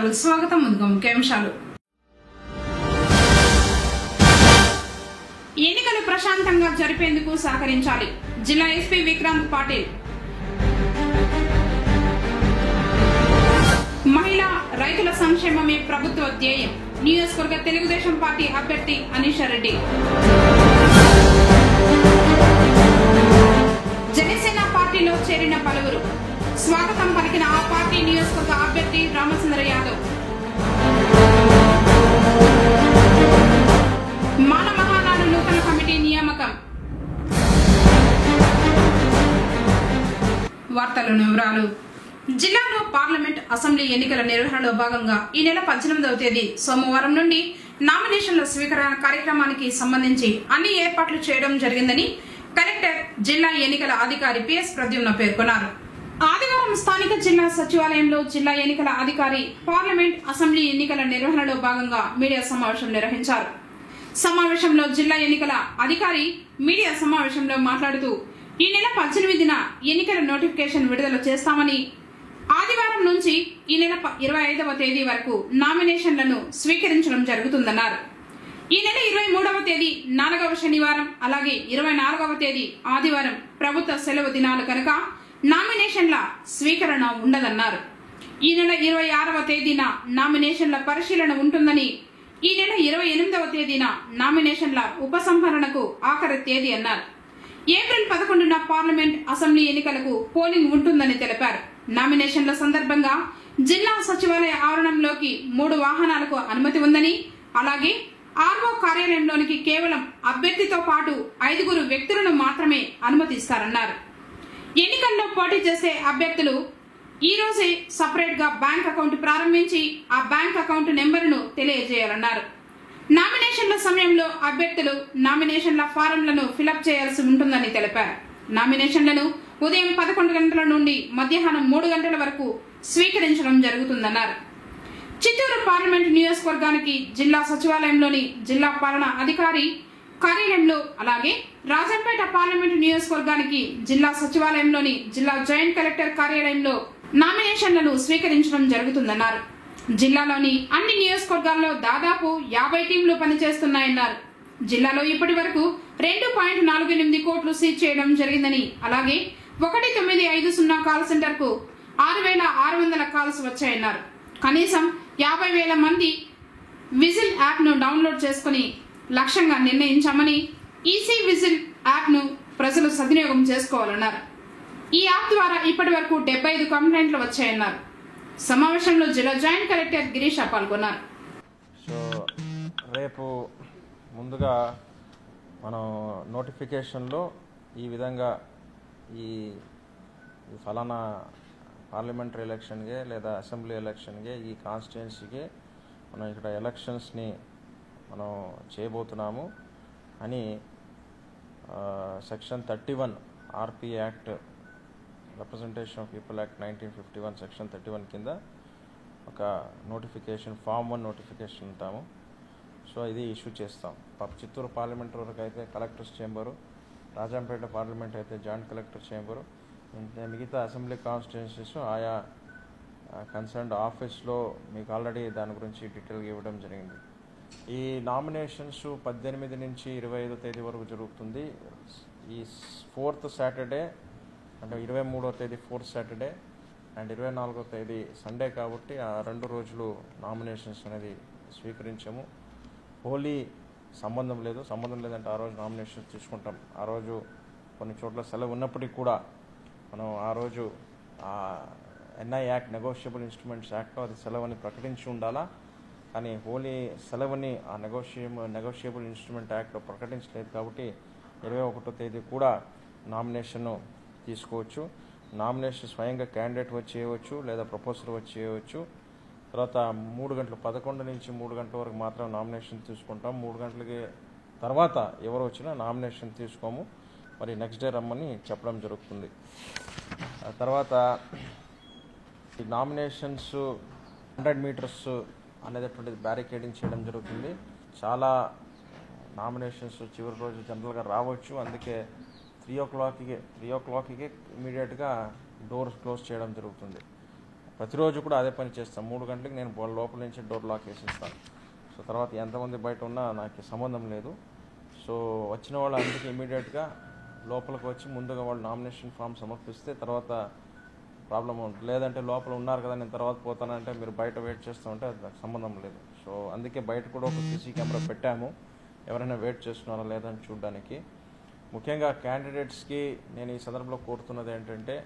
వార్తలకు స్వాగతం. ముందుగా ముఖ్యాంశాలు. ఎన్నికలు ప్రశాంతంగా జరిపేందుకు సహకరించాలి. జిల్లా ఎస్పీ విక్రాంత్ పాటిల్. మహిళా రైతుల సంక్షేమమే ప్రభుత్వ ధ్యేయం. నియోజకవర్గ తెలుగుదేశం పార్టీ అభ్యర్థి అనీషా రెడ్డి. జనసేన పార్టీలో చేరిన పలువురు. స్వాగతం పలికిన ఆ పార్టీ నియోజకవర్గ అభ్యర్థి రామచంద్ర యాదవ్. మాన మహానాడు నూతన కమిటీ నియామకం. వార్తల వివరాలు. జిల్లాలో పార్లమెంట్ అసెంబ్లీ ఎన్నికల నిర్వహణలో భాగంగా ఈ నెల 18వ తేదీ సోమవారం నుండి నామినేషన్ల స్వీకరణ కార్యక్రమానికి సంబంధించి అన్ని ఏర్పాట్లు చేయడం జరిగిందని కలెక్టర్ జిల్లా ఎన్నికల అధికారి పిఎస్ ప్రద్యుమ్న పేర్కొన్నారు. ఆదివారం స్థానిక జిల్లా సచివాలయంలో జిల్లా ఎన్నికల అధికారి పార్లమెంట్ అసెంబ్లీ ఎన్నికల నిర్వహణలో భాగంగా మీడియా సమావేశం నిర్వహించారు. సమావేశంలో జిల్లా ఎన్నికల అధికారి మీడియా సమావేశంలో మాట్లాడుతూ ఈ నెల 18న ఎన్నికల నోటిఫికేషన్ విడుదల చేస్తామని, ఆదివారం నుంచి ఈ నెల 25వ తేదీ వరకు నామినేషన్లను స్వీకరించడం జరుగుతుందన్నారు. ఈ నెల 23వ తేదీ 4వ శనివారం అలాగే 24వ తేదీ ఆదివారం ప్రభుత్వ సెలవు దినాలు కనుక నామినేషన్ల స్వీకరణ ఉండదన్నారు. ఈ నెల 26వ తేదీన నామినేషన్ల పరిశీలన ఉంటుందని, ఈ నెల 28వ తేదీన నామినేషన్ల ఉపసంహరణకు ఆఖరి తేదీ అన్నారు. ఏప్రిల్ 11న పార్లమెంట్ అసెంబ్లీ ఎన్నికలకు పోలింగ్ ఉంటుందని తెలిపారు. నామినేషన్ల సందర్భంగా జిల్లా సచివాలయ ఆవరణంలోకి 3 వాహనాలకు అనుమతి ఉందని, అలాగే ఆర్ఓ కార్యాలయంలోనికి కేవలం అభ్యర్థితో పాటు 5 వ్యక్తులను మాత్రమే అనుమతిస్తారన్నారు. ఎన్నికల్లో పోటీ చేసే అభ్యర్థులు ఈ రోజే సపరేట్ గా బ్యాంక్ అకౌంట్ ప్రారంభించి ఆ బ్యాంక్ అకౌంట్ నెంబరును తెలియజేయాలన్నారు. నామినేషన్ల సమయంలో అభ్యర్థులు నామినేషన్ల ఫారంలను ఫిలప్ చేయాల్సి ఉంటుందని తెలిపారు. నామినేషన్లను ఉదయం 11 గంటల నుండి మధ్యాహ్నం 3 గంటల వరకు స్వీకరించడం జరుగుతుందన్నారు. చిత్తూరు పార్లమెంట్ నియోజకవర్గానికి జిల్లా సచివాలయంలోని జిల్లా పాలనా అధికారి కార్యాలయంలో, అలాగే రాజంపేట పార్లమెంటు నియోజకవర్గానికి జిల్లా సచివాలయంలోని జిల్లా జాయింట్ కలెక్టర్ కార్యాలయంలో నామినేషన్లను స్వీకరించడం జరుగుతుందన్నారు. జిల్లాలోని అన్ని నియోజకవర్గాల్లో దాదాపు 50 టీంలు పనిచేస్తున్నాయన్నారు. జిల్లాలో ఇప్పటి వరకు 2.48 కోట్లు సీజ్ చేయడం జరిగిందని, అలాగే 1950 కాల్ సెంటర్ కు 6,600 కాల్స్ వచ్చాయన్నారు. కనీసం 50,000 మంది విజిల్ యాప్ ను డౌన్లోడ్ చేసుకుని లక్ష్యంగా నిర్ణయించామని, ఈసీ విజిల్ యాప్ ను ప్రజలు సద్వినియోగం చేసుకోవాలన్నారు. ఈ యాప్ ద్వారా ఇప్పటి వరకు 75 కంప్లైంట్లు వచ్చాయన్నారు. సమావేశంలో జిల్లా జాయింట్ కలెక్టర్ గిరీష్ పాల్గొన్నారు. సో రేపు ముందుగా మనం నోటిఫికేషన్లో ఈ విధంగా ఈ ఫలానా పార్లమెంటరీ ఎలక్షన్ಗೆ లేదా అసెంబ్లీ ఎలక్షన్ಗೆ ఈ కాన్స్టిట్యుయెన్సీకి మనం ఇక్కడ ఎలక్షన్స్ని మనం చేయబోతున్నాము అని section 31 RP act, representation of people act 1951 section 31 కింద ఒక నోటిఫికేషన్ ఫామ్ 1 నోటిఫికేషన్ ఉంటాము. సో ఇది ఇష్యూ చేస్తాం. చిత్తూరు పార్లమెంట్ వరకు అయితే కలెక్టర్స్ చేంబరు, రాజంపేట పార్లమెంట్ అయితే జాయింట్ కలెక్టర్ చేంబరు, మిగతా అసెంబ్లీ కాన్స్టిట్యుయెన్సీస్ ఆయా కన్సర్న్డ్ ఆఫీస్లో మీకు ఆల్రెడీ దాని గురించి డీటెయిల్గా ఇవ్వడం జరిగింది. ఈ నామినేషన్స్ 18 నుంచి 25వ తేదీ వరకు జరుగుతుంది. ఈ 4th సాటర్డే అంటే 23వ తేదీ 4th సాటర్డే అండ్ 24వ తేదీ సండే కాబట్టి ఆ 2 రోజులు నామినేషన్స్ అనేది స్వీకరించాము. హోలీ సంబంధం లేదంటే ఆ రోజు నామినేషన్స్ తీసుకుంటాం. ఆ రోజు కొన్ని చోట్ల సెలవు ఉన్నప్పటికీ కూడా మనం ఆ రోజు ఎన్ఐ యాక్ట్, నెగోషియబుల్ ఇన్స్ట్రుమెంట్స్ యాక్ట్లో అది సెలవుని ప్రకటించి ఉండాలా. కానీ హోలీ సెలవుని ఆ నెగోషియబుల్ ఇన్స్ట్రుమెంట్ యాక్ట్లో ప్రకటించలేదు కాబట్టి 21వ తేదీ కూడా నామినేషన్ తీసుకోవచ్చు. నామినేషన్ స్వయంగా క్యాండిడేట్ వచ్చి చేయవచ్చు లేదా ప్రపోజర్ వచ్చి చేయవచ్చు. తర్వాత 3 గంటలు 11 నుంచి 3 గంటల వరకు మాత్రం నామినేషన్ తీసుకుంటాం. 3 గంటలకి తర్వాత ఎవరు వచ్చినా నామినేషన్ తీసుకోము. మరి నెక్స్ట్ డే రమ్మని చెప్పడం జరుగుతుంది. తర్వాత ఈ నామినేషన్స్ 100 మీటర్స్ అనేటటువంటిది బ్యారికేడింగ్ చేయడం జరుగుతుంది. చాలా నామినేషన్స్ చివరి రోజు జనరల్గా రావచ్చు. అందుకే 3 o'clockకి ఇమీడియట్గా డోర్స్ క్లోజ్ చేయడం జరుగుతుంది. ప్రతిరోజు కూడా అదే పని చేస్తాను. 3 గంటలకు నేను లోపల నుంచి డోర్ లాక్ వేసిస్తాను. సో తర్వాత ఎంతమంది బయట ఉన్నా నాకు సంబంధం లేదు. సో వచ్చిన వాళ్ళు అందుకే ఇమీడియట్గా లోపలికి వచ్చి ముందుగా వాళ్ళు నామినేషన్ ఫామ్ సమర్పిస్తే తర్వాత ప్రాబ్లం ఉంటుంది. లేదంటే లోపల ఉన్నారు కదా నేను తర్వాత పోతానంటే మీరు బయట వెయిట్ చేస్తూ ఉంటే అది నాకు సంబంధం లేదు. సో అందుకే బయట కూడా ఒక సీసీ కెమెరా పెట్టాము, ఎవరైనా వెయిట్ చేస్తున్నారా లేదని చూడడానికి. ముఖ్యంగా క్యాండిడేట్స్కి నేను ఈ సందర్భంలో కోరుతున్నది ఏంటంటే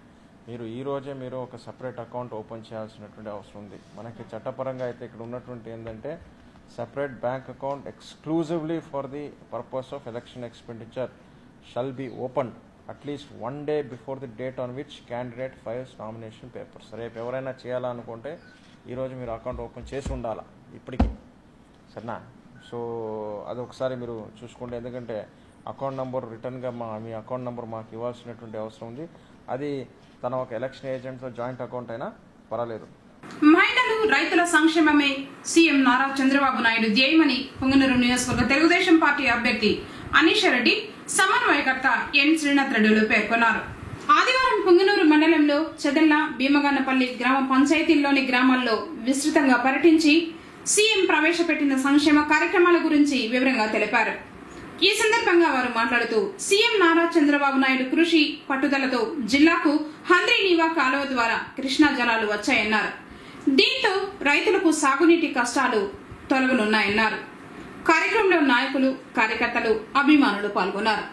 మీరు ఈ రోజే మీరు ఒక సపరేట్ అకౌంట్ ఓపెన్ చేయాల్సినటువంటి అవసరం ఉంది. మనకి చట్టపరంగా అయితే ఇక్కడ ఉన్నటువంటి ఏంటంటే separate bank account exclusively for the purpose of election expenditure shall be opened at least 1 day before the date on which candidate files nomination papers. రేపు ఎవరైనా చేయాలనుకుంటే ఈరోజు మీరు అకౌంట్ ఓపెన్ చేసి ఉండాలి ఇప్పటికీ, సరేనా? సో అది ఒకసారి మీరు చూసుకోండి. ఎందుకంటే అకౌంట్ నెంబర్ రిటర్న్గా మీ అకౌంట్ నెంబర్ మాకు ఇవ్వాల్సినటువంటి అవసరం ఉంది. అది తన ఒక ఎలక్షన్ ఏజెంట్తో జాయింట్ అకౌంట్ అయినా పర్వాలేదు. మహిళలు రైతుల సంక్షేమమే సీఎం నారా చంద్రబాబు నాయుడు ధ్యేయమని పొంగనూరు నియోజకవర్గ తెలుగుదేశం పార్టీ అభ్యర్థి అనీషారెడ్డి సమన్వయకర్త ఎన్ శ్రీనాథ్ రెడ్డిలు పేర్కొన్నారు. ఆదివారం పొంగనూరు మండలంలో చెదెల్ల భీమగన్నపల్లి గ్రామ పంచాయతీల్లోని గ్రామాల్లో విస్తృతంగా పర్యటించి సీఎం ప్రవేశపెట్టిన సంక్షేమ కార్యక్రమాల గురించి వివరంగా తెలిపారు. ఈ సందర్భంగా వారు మాట్లాడుతూ సీఎం నారా చంద్రబాబు నాయుడు కృషి పట్టుదలతో జిల్లాకు హంద్రీ నీవా కాలువ ద్వారా కృష్ణా జలాలు వచ్చాయన్నారు. దీంతో రైతులకు సాగునీటి కష్టాలు తొలగనున్నాయన్నారు. కార్యక్రమంలో నాయకులు, కార్యకర్తలు, అభిమానులు పాల్గొన్నారు.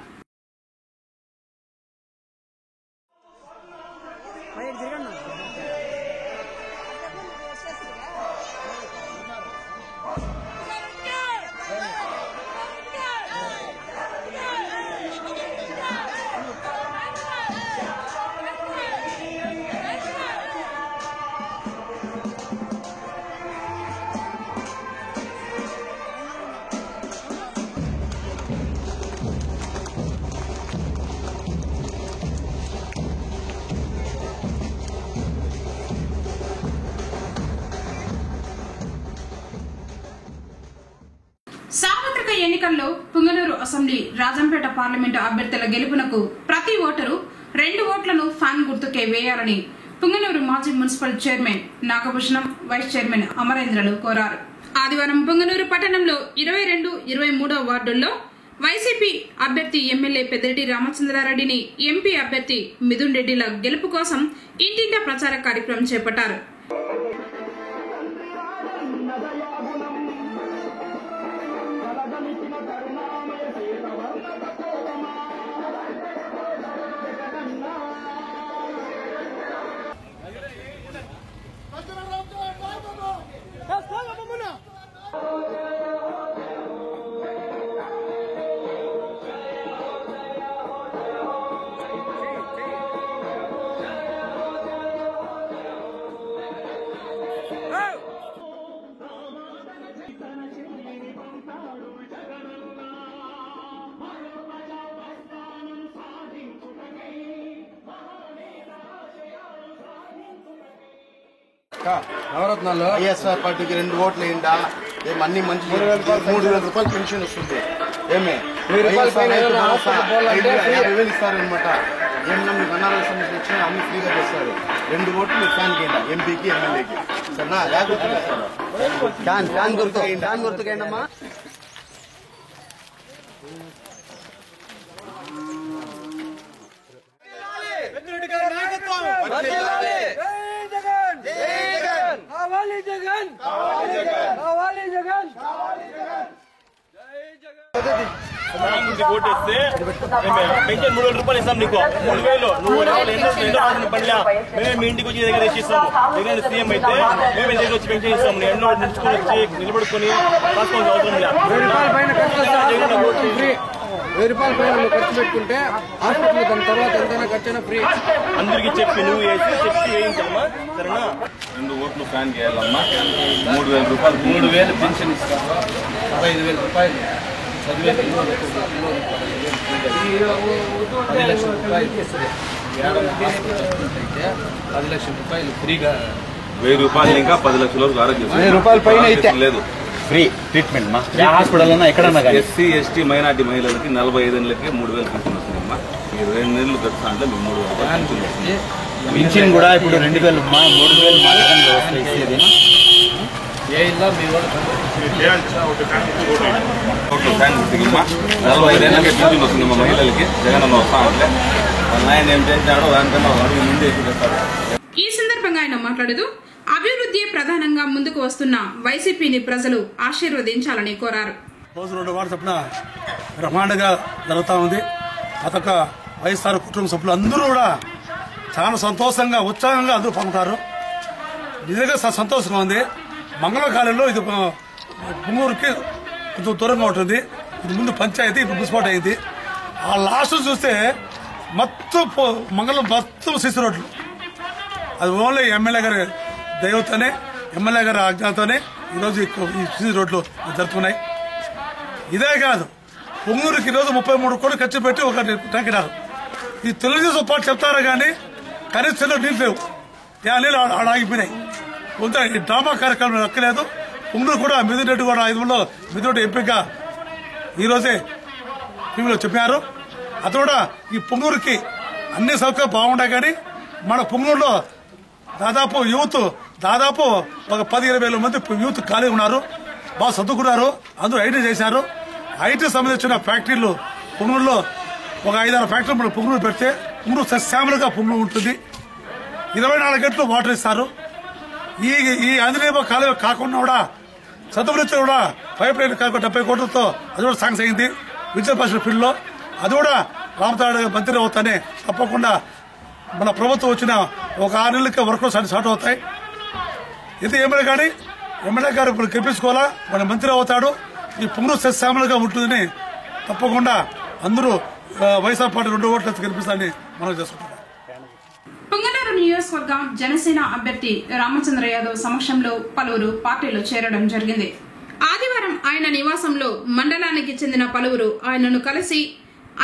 సార్వత్రిక ఎన్నికల్లో పుంగనూరు అసెంబ్లీ, రాజంపేట పార్లమెంటు అభ్యర్థుల గెలుపునకు ప్రతి ఓటరు 2 ఓట్లను ఫ్యాన్ గుర్తుకే వేయాలని పుంగనూరు మాజీ municipal chairman Nagabhushanam, vice chairman అమరేంద్రలు కోరారు. ఆదివారం పుంగనూరు పట్టణంలో 22, 23వ వార్డుల్లో వైసీపీ అభ్యర్థి ఎమ్మెల్యే పెద్దిరెడ్డి రామచంద్రారెడ్డిని, ఎంపీ అభ్యర్థి మిథున్ రెడ్డిల గెలుపు కోసం ఇంటింటా ప్రచార కార్యక్రమం చేపట్టారు. నవరత్నాల్లో వైఎస్ఆర్ పార్టీకి 2 ఓట్లు వేయండా, అన్ని మంచి 3,000 రూపాయలు పెన్షన్ వస్తుంది. ఏమే 50,000 ఇస్తారనమాట. ఏమన్నా మీకు అనారోగ్య సమస్యలు వచ్చినా అన్ని ఫ్రీగా చేస్తారు. 2 ఓట్లు మీరు ఫ్యాన్ కేండా, ఎంపీకి, ఎమ్మెల్యేకి. సరేనా? జాగ్రత్త గుర్తుకేండమ్మా. ఓటేస్తే పెన్షన్ 3,000 రూపాయలు ఇస్తాం నీకు. 3,000 నువ్వు ఎన్నో పనిలా మేమే మీ ఇంటికి వచ్చి దగ్గర ఇస్తాము. దగ్గర సీఎం అయితే మేమే దగ్గర వచ్చి పెన్షన్ ఇస్తాము. ఎన్నో నడుచుకొని వచ్చి నిలబడుకొని రాసుకోవాల్సిన అవసరం లేదు. 1000 రూపాయల పైన నువ్వు ఖర్చు పెట్టుకుంటే హాస్పిటల్ దాని తర్వాత ఎంతైనా ఖర్చైనా ఫ్రీ. అందరికి చెప్పి నువ్వు వేసి చెప్పి వేయించమ్మా, సరేనా? 2 ఓట్లు ఫ్యాన్ చేయాలమ్మా. 3,000 రూపాయలు, 3,000 పెన్షన్ ఇస్తాము. 15,000 రూపాయలు చదివే 10 లక్షల రూపాయలు అయితే 10 లక్షల రూపాయలు ఫ్రీగా. 1,000 రూపాయలు ఇంకా 10 లక్షల వరకు ఆరోగ్యం. 1,000 రూపాయల పైన అయితే లేదు, ఫ్రీ ట్రీట్మెంట్ మా హాస్పిటల్ ఎక్కడన్నా. ఎస్సీ ఎస్టీ మైనార్టీ మహిళలకి 45 ఏళ్ళకి 3,000 పెన్షన్ వస్తుందమ్మా. 22 నెలలు గడుస్తా అంటే మీకు 3,000 పెన్షన్ వస్తుంది. పింఛన్ కూడా ఇప్పుడు 2000 3,000 మాత్రమే వస్తాయి ఇచ్చేది. ఏ ఇల్లా మీ వాళ్ళు 45 ఏళ్ళకి పింఛన్ వస్తుంది మా మహిళలకి. జగన్ అన్న వస్తా అంటే ఆయన ఏం చేశాడో దానికన్నా ముందే చేస్తారు. ఈ సందర్భంగా ఆయన మాట్లాడుతూ అభివృద్ధి ప్రధానంగా ముందుకు వస్తున్న వైసీపీని ప్రజలు ఆశీర్వదించాలని కోరారు. రోజు 2 వారాల చొప్పున బ్రహ్మాండంగా జరుగుతూ ఉంది. అదొక వైఎస్ఆర్ కుటుంబ సభ్యులు అందరూ కూడా చాలా సంతోషంగా ఉత్సాహంగా అందరూ పాల్గొంటారు. నిజంగా సంతోషంగా ఉంది. మంగళ కాలంలో ఇది పుంగూరుకి కొంచెం దూరంగా ఉంటుంది. ఇది ముందు పంచాయతీ, ఇప్పుడు మున్సిపాలిటీ అయింది. ఆ లాస్ట్ చూస్తే మొత్తం మంగళం మొత్తం సిసి రోడ్లు. అది ఓన్లీ ఎమ్మెల్యే గారి దైవతోనే, ఎమ్మెల్యే గారి ఆజ్ఞతోనే ఈరోజు ఈ సిసి రోడ్లు జరుగుతున్నాయి. ఇదే కాదు, పొంగూరుకి ఈరోజు 33 కోట్లు ఖర్చు పెట్టి ఒక ట్యాంక్ ఇన్నారు. ఈ తెలుగుదేశం పార్టీ చెప్తారా కానీ కనీసం నీళ్ళు లేవు. నీళ్ళు ఆడ ఆగిపోయినాయి. కొంత ఈ డ్రామా కార్యక్రమం ఎక్కలేదు. పొంగూరు కూడా మిథున్ రెడ్డి కూడా 5లో మిథున్ రెడ్డి ఎంపీగా ఈరోజే టీవీలో చెప్పారు. అది కూడా ఈ పొంగూరుకి అన్ని సౌకర్యాలు బాగుంటాయి. కానీ మన పొంగూరులో దాదాపు యూత్ ఒక 10-20 వేల మంది యూత్ ఖాళీ ఉన్నారు. బాగా చదువుకున్నారు. అందరూ ఐటీ చేశారు. ఐటీ సంబంధించిన ఫ్యాక్టరీలు పొంగూరులో ఒక 5-6 ఫ్యాక్టరీలు పొంగూరు పెడితే పొంగూరు సస్యామలుగా పొంగూరు ఉంటుంది. 24 గంటలు వాటర్ ఇస్తారు. ఈ ఆంజనేయ కాలువ కాకుండా కూడా చదువులతో కూడా పైప్ లైన్ కాకుండా 70 కోట్లతో అది కూడా సాంక్స్ అయింది విజయపాశ్వర ఫీల్డ్లో. అది కూడా రామతాడు మంత్రి అవుతానే తప్పకుండా మన ప్రభుత్వం వచ్చిన ఒక 6 నెలలకి వర్క్ స్టార్ట్ అవుతాయి. ఇది ఎమ్మెల్యే కానీ ఎమ్మెల్యే గారు ఇప్పుడు గెలిపించుకోవాలా, మన మంత్రి అవుతాడు. ఈ పొంగూరు సస్యామలుగా ఉంటుందని తప్పకుండా అందరూ వైఎస్ఆర్ పార్టీ 2 ఓట్లు గెలిపిస్తారని మనం చేసుకుంటున్నాం. పొంగనూరు నియోజకవర్గం జనసేన అభ్యర్థి రామచంద్ర యాదవ్ సమక్షంలో పలువురు పార్టీలో చేరడం జరిగింది. ఆదివారం ఆయన నివాసంలో మండలానికి చెందిన పలువురు ఆయనను కలిసి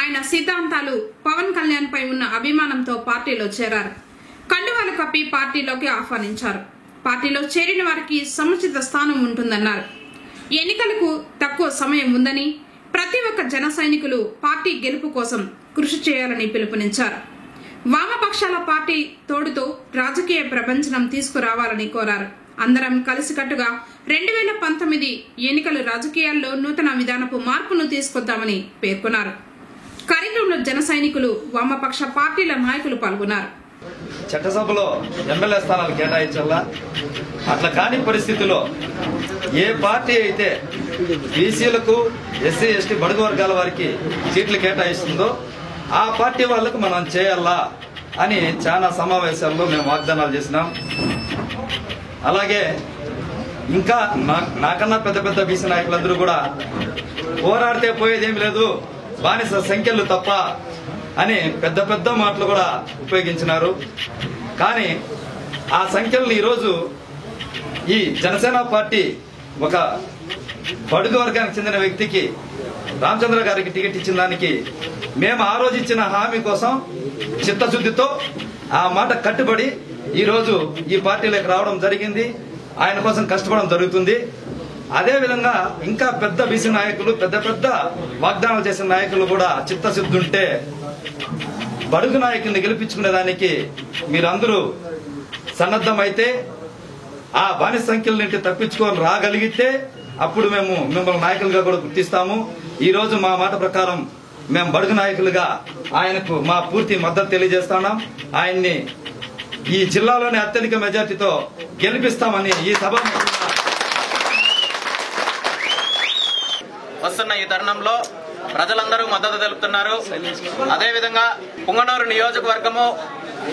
ఆయన సిద్ధాంతాలు, పవన్ కళ్యాణ్ పై ఉన్న అభిమానంతో పార్టీలో చేరారు. కండువాలు కప్పి పార్టీలోకి ఆహ్వానించారు. పార్టీలో చేరిన వారికి సముచిత స్థానం ఉంటుందన్నారు. ఎన్నికలకు తక్కువ సమయం ఉందని, ప్రతి ఒక్క జన సైనికులు పార్టీ గెలుపు కోసం కృషి చేయాలని పిలుపునిచ్చారు. వామపక్షాల పార్టీ తోడుతో రాజకీయ ప్రపంచం తీసుకురావాలని కోరారు. అందరం కలిసికట్టుగా 2019 ఎన్నికల రాజకీయాల్లో నూతన విధానపు మార్పును తీసుకొద్దామని పేర్కొన్నారు. కార్యక్రమంలో జన సైనికులు, వామపక్ష పార్టీల నాయకులు పాల్గొన్నారు. చట్టసభలో ఎమ్మెల్యే స్థానాలు కేటాయించాలా? అట్లా కాని పరిస్థితిలో ఏ పార్టీ అయితే బీసీలకు, ఎస్సీ ఎస్టీ బడుగు వర్గాల వారికి సీట్లు కేటాయిస్తుందో ఆ పార్టీ వాళ్ళకు మనం చేయాలా అని చాలా సమావేశాల్లో మేము వాగ్దానాలు చేసినాం. అలాగే ఇంకా నాకన్నా పెద్ద పెద్ద బీసీ నాయకులందరూ కూడా పోరాడితే పోయేదేం లేదు, బానిస సంఖ్యలు తప్ప అని పెద్ద పెద్ద మాటలు కూడా ఉపయోగించినారు. కానీ ఆ సంఖ్యలను ఈరోజు ఈ జనసేన పార్టీ ఒక బడుగు వర్గానికి చెందిన వ్యక్తికి, రామచంద్ర గారికి టికెట్ ఇచ్చిన దానికి మేము ఆ రోజు ఇచ్చిన హామీ కోసం చిత్తశుద్ధితో ఆ మాట కట్టుబడి ఈరోజు ఈ పార్టీలోకి రావడం జరిగింది. ఆయన కోసం కష్టపడడం జరుగుతుంది. అదేవిధంగా ఇంకా పెద్ద బీసీ నాయకులు, పెద్ద పెద్ద వాగ్దానాలు చేసిన నాయకులు కూడా చిత్తశుద్ధి ఉంటే బడుగు నాయకుల్ని గెలిపించుకునే దానికి మీరందరూ సన్నద్ధమైతే, ఆ బానిస సంఖ్యల నుండి తప్పించుకొని రాగలిగితే అప్పుడు మేము మిమ్మల్ని నాయకులుగా కూడా గుర్తిస్తాము. ఈ రోజు మా మాట ప్రకారం మేము బడుగు నాయకులుగా ఆయనకు మా పూర్తి మద్దతు తెలియజేస్తున్నాం. ఆయన్ని ఈ జిల్లాలోని అత్యధిక మెజార్టీతో గెలిపిస్తామని ఈ సభ వస్తున్న ఈ తరుణంలో ప్రజలందరూ మద్దతు తెలుపుతున్నారు. అదేవిధంగా పుంగనూరు నియోజకవర్గము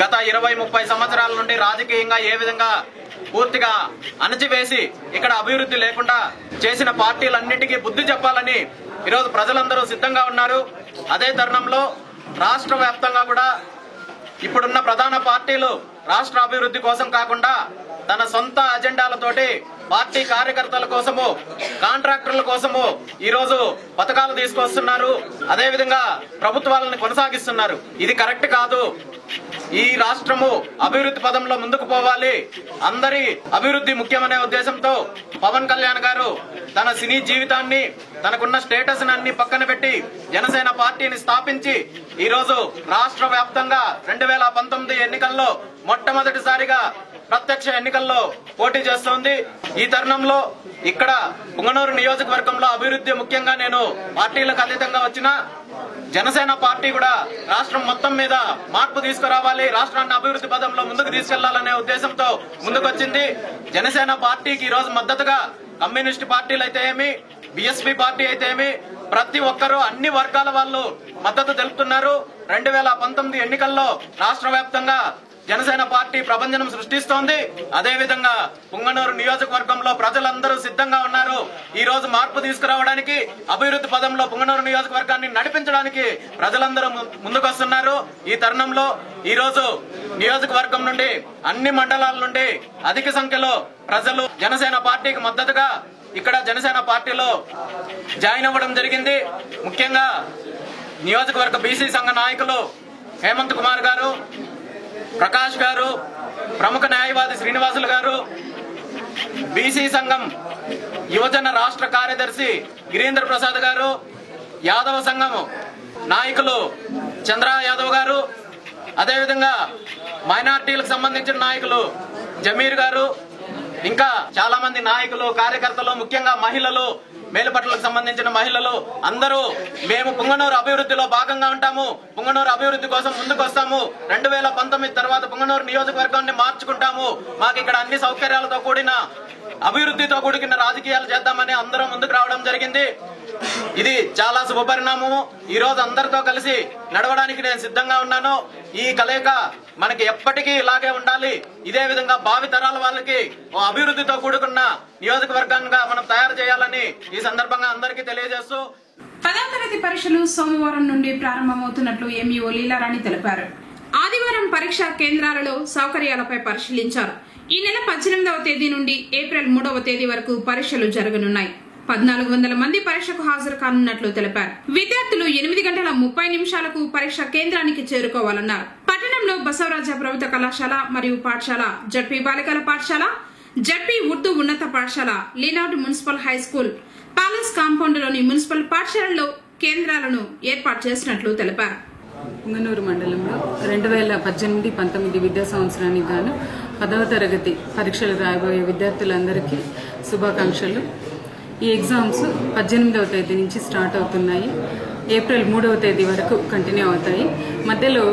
గత 20-30 సంవత్సరాల నుండి రాజకీయంగా ఏ విధంగా పూర్తిగా అణచివేసి ఇక్కడ అభివృద్ధి లేకుండా చేసిన పార్టీలన్నిటికీ బుద్ధి చెప్పాలని ఈరోజు ప్రజలందరూ సిద్ధంగా ఉన్నారు. అదే తరుణంలో రాష్ట్ర వ్యాప్తంగా కూడా ఇప్పుడున్న ప్రధాన పార్టీలు రాష్ట్ర అభివృద్ధి కోసం కాకుండా తన సొంత అజెండాలతోటి పార్టీ కార్యకర్తల కోసము, కాంట్రాక్టర్ల కోసము ఈరోజు పథకాలు తీసుకొస్తున్నారు. అదేవిధంగా ప్రభుత్వాలను కొనసాగిస్తున్నారు. ఇది కరెక్ట్ కాదు. ఈ రాష్ట్రము అభివృద్ధి పదంలో ముందుకు పోవాలి, అందరి అభివృద్ధి ముఖ్యమనే ఉద్దేశంతో పవన్ కళ్యాణ్ గారు తన సినీ జీవితాన్ని, తనకున్న స్టేటస్ అన్ని పక్కన పెట్టి జనసేన పార్టీని స్థాపించి ఈ రోజు రాష్ట్ర వ్యాప్తంగా 2019 ఎన్నికల్లో మొట్టమొదటిసారిగా ప్రత్యక్ష ఎన్నికల్లో పోటీ చేస్తోంది. ఈ తరుణంలో ఇక్కడ పుంగనూరు నియోజకవర్గంలో అభివృద్ధి ముఖ్యంగా నేను పార్టీలకు అతీతంగా వచ్చిన జనసేన పార్టీ కూడా రాష్ట్రం మొత్తం మీద మార్పు తీసుకురావాలి, రాష్ట్రాన్ని అభివృద్ధి పదంలో ముందుకు తీసుకెళ్లాలనే ఉద్దేశంతో ముందుకొచ్చింది. జనసేన పార్టీకి ఈ రోజు మద్దతుగా కమ్యూనిస్ట్ పార్టీలు అయితే ఏమి, బీఎస్పీ పార్టీ అయితే ఏమి, ప్రతి ఒక్కరూ అన్ని వర్గాల వాళ్ళు మద్దతు తెలుపుతున్నారు. 2019 ఎన్నికల్లో రాష్ట్ర వ్యాప్తంగా జనసేన పార్టీ ప్రభంజనం సృష్టిస్తోంది. అదేవిధంగా పుంగనూరు నియోజకవర్గంలో ప్రజలందరూ సిద్ధంగా ఉన్నారు. ఈ రోజు మార్పు తీసుకురావడానికి, అభివృద్ధి పదంలో పుంగనూరు నియోజకవర్గాన్ని నడిపించడానికి ప్రజలందరూ ముందుకొస్తున్నారు. ఈ తరుణంలో ఈ రోజు నియోజకవర్గం నుండి అన్ని మండలాల నుండి అధిక సంఖ్యలో ప్రజలు జనసేన పార్టీకి మద్దతుగా ఇక్కడ జనసేన పార్టీలో జాయిన్ అవ్వడం జరిగింది. ముఖ్యంగా నియోజకవర్గ బీసీ సంఘ నాయకులు హేమంత్ కుమార్ గారు, ప్రకాష్ గారు, ప్రముఖ న్యాయవాది శ్రీనివాసులు గారు, బీసీ సంఘం యువజన రాష్ట్ర కార్యదర్శి గిరీంద్ర ప్రసాద్ గారు, యాదవ సంఘం నాయకులు చంద్ర యాదవ్ గారు, అదేవిధంగా మైనార్టీలకు సంబంధించిన నాయకులు జమీర్ గారు, ఇంకా చాలా మంది నాయకులు, కార్యకర్తలు, ముఖ్యంగా మహిళలు, మేలుపట్లకు సంబంధించిన మహిళలు అందరూ మేము పుంగనూరు అభివృద్ధిలో భాగంగా ఉంటాము, పుంగనూరు అభివృద్ధి కోసం ముందుకు వస్తాము, 2019 తర్వాత పుంగనూరు నియోజకవర్గాన్ని మార్చుకుంటాము, మాకు ఇక్కడ అన్ని సౌకర్యాలతో కూడిన అభివృద్ధితో కూడిన రాజకీయాలు చేద్దామని అందరూ ముందుకు రావడం జరిగింది. ఇది చాలా శుభపరిణామము. ఈ రోజు అందరితో కలిసి నడవడానికి నేను సిద్ధంగా ఉన్నాను. ఈ కలయిక మనకి ఎప్పటికీ ఇలాగే ఉండాలి. ఇదే విధంగా భావి తరాల వాళ్ళకి ఓ అభివృద్ధితో కూడుకున్న నియోజకవర్గంగా మనం తయారు చేయాలని ఈ సందర్భంగా అందరికీ తెలియజేస్తూ 10వ తరగతి పరీక్షలు సోమవారం నుండి ప్రారంభమవుతున్నట్లు ఎంఈఓ లీలారాణి తెలిపారు. ఆదివారం పరీక్షా కేంద్రాలలో సౌకర్యాలపై పరిశీలించారు. ఈ నెల 18వ తేదీ నుండి ఏప్రిల్ 3వ తేదీ వరకు పరీక్షలు జరగనున్నాయి. 1400 మంది పరీక్షకు హాజరు కానున్నట్లు తెలిపారు. విద్యార్థులు 8:30 పరీక్ష కేంద్రానికి చేరుకోవాలన్నారు. పట్టణంలో బసవరాజ ప్రభుత్వ కళాశాల మరియు పాఠశాల, జడ్పీ బాలికల పాఠశాల, జడ్పీ ఉర్దూ ఉన్నత పాఠశాల, Leonard municipal high school, palace compound లోని మున్సిపల్ పాఠశాలల్లో కేంద్రాలను ఏర్పాటు చేసినట్లు తెలిపారు. పుంగనూరు మండలంలో 2018-19 విద్యా సంవత్సరానికి గాను 10వ తరగతి పరీక్షలు రాయబోయే విద్యార్థులందరికీ శుభాకాంక్షలు. ఈ ఎగ్జామ్స్ 18వ తేదీ నుంచి స్టార్ట్ అవుతున్నాయి. ఏప్రిల్ 3వ తేదీ వరకు కంటిన్యూ అవుతాయి. మధ్యలో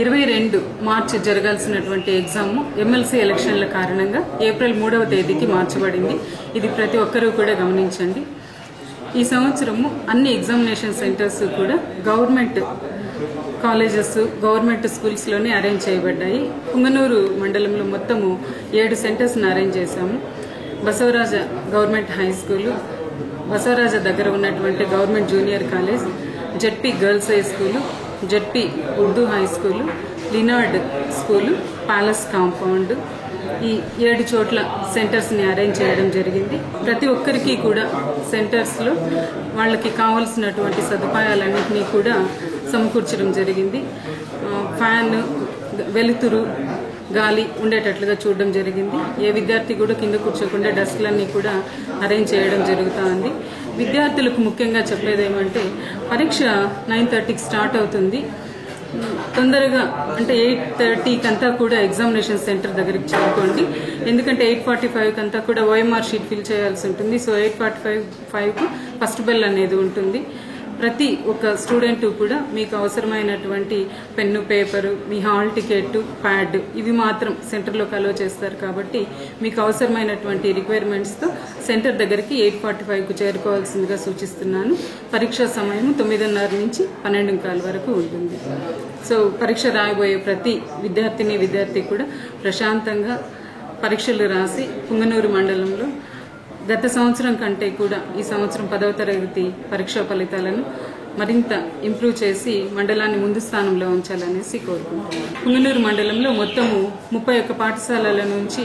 22 మార్చి జరగాల్సినటువంటి ఎగ్జామ్ ఎమ్మెల్సీ ఎలక్షన్ల కారణంగా ఏప్రిల్ 3వ తేదీకి మార్చబడింది. ఇది ప్రతి ఒక్కరూ కూడా గమనించండి. ఈ సంవత్సరము అన్ని ఎగ్జామినేషన్ సెంటర్స్ కూడా గవర్నమెంట్ కాలేజెస్, గవర్నమెంట్ స్కూల్స్లోనే అరేంజ్ చేయబడ్డాయి. పుంగనూరు మండలంలో మొత్తము 7 సెంటర్స్ని అరేంజ్ చేశాము. Basavaraja government high school, Basavaraja దగ్గర ఉన్నటువంటి government junior college, ZP girls high school, ZP Urdu high school, Leonard school, palace compound, ఈ 7 చోట్ల సెంటర్స్ని అరేంజ్ చేయడం జరిగింది. ప్రతి ఒక్కరికి కూడా సెంటర్స్లో వాళ్ళకి కావాల్సినటువంటి సదుపాయాలన్నింటినీ కూడా సమకూర్చడం జరిగింది. ఫ్యాన్, వెలుతురు, గాలి ఉండేటట్లుగా చూడడం జరిగింది. ఏ విద్యార్థి కూడా కింద కూర్చోకుండా డెస్క్లన్నీ కూడా అరేంజ్ చేయడం జరుగుతూ ఉంది. విద్యార్థులకు ముఖ్యంగా చెప్పేది ఏమంటే పరీక్ష 9:30కి స్టార్ట్ అవుతుంది. తొందరగా అంటే 8:30 అంతా కూడా ఎగ్జామినేషన్ సెంటర్ దగ్గరికి చేరుకోండి. ఎందుకంటే 8:45 అంతా కూడా ఓఎంఆర్ షీట్ ఫిల్ చేయాల్సి ఉంటుంది. సో 8:45కు ఫస్ట్ బెల్ అనేది ఉంటుంది. ప్రతి ఒక్క స్టూడెంట్ కూడా మీకు అవసరమైనటువంటి పెన్ను, పేపరు, మీ హాల్ టికెట్, ప్యాడ్ ఇవి మాత్రం సెంటర్లోకి అలో చేస్తారు. కాబట్టి మీకు అవసరమైనటువంటి రిక్వైర్మెంట్స్తో సెంటర్ దగ్గరికి 8:45కు చేరుకోవాల్సిందిగా సూచిస్తున్నాను. పరీక్షా సమయం 9:30 నుంచి 12:15 వరకు ఉంటుంది. సో పరీక్ష రాయబోయే ప్రతి విద్యార్థి కూడా ప్రశాంతంగా పరీక్షలు రాసి పుంగనూరు మండలంలో గత సంవత్సరం కంటే కూడా ఈ సంవత్సరం 10వ తరగతి పరీక్షా ఫలితాలను మరింత ఇంప్రూవ్ చేసి మండలాన్ని ముందు స్థానంలో ఉంచాలనేసి కోరుకుంటున్నాను. పుంగనూరు మండలంలో మొత్తము 31 పాఠశాలల నుంచి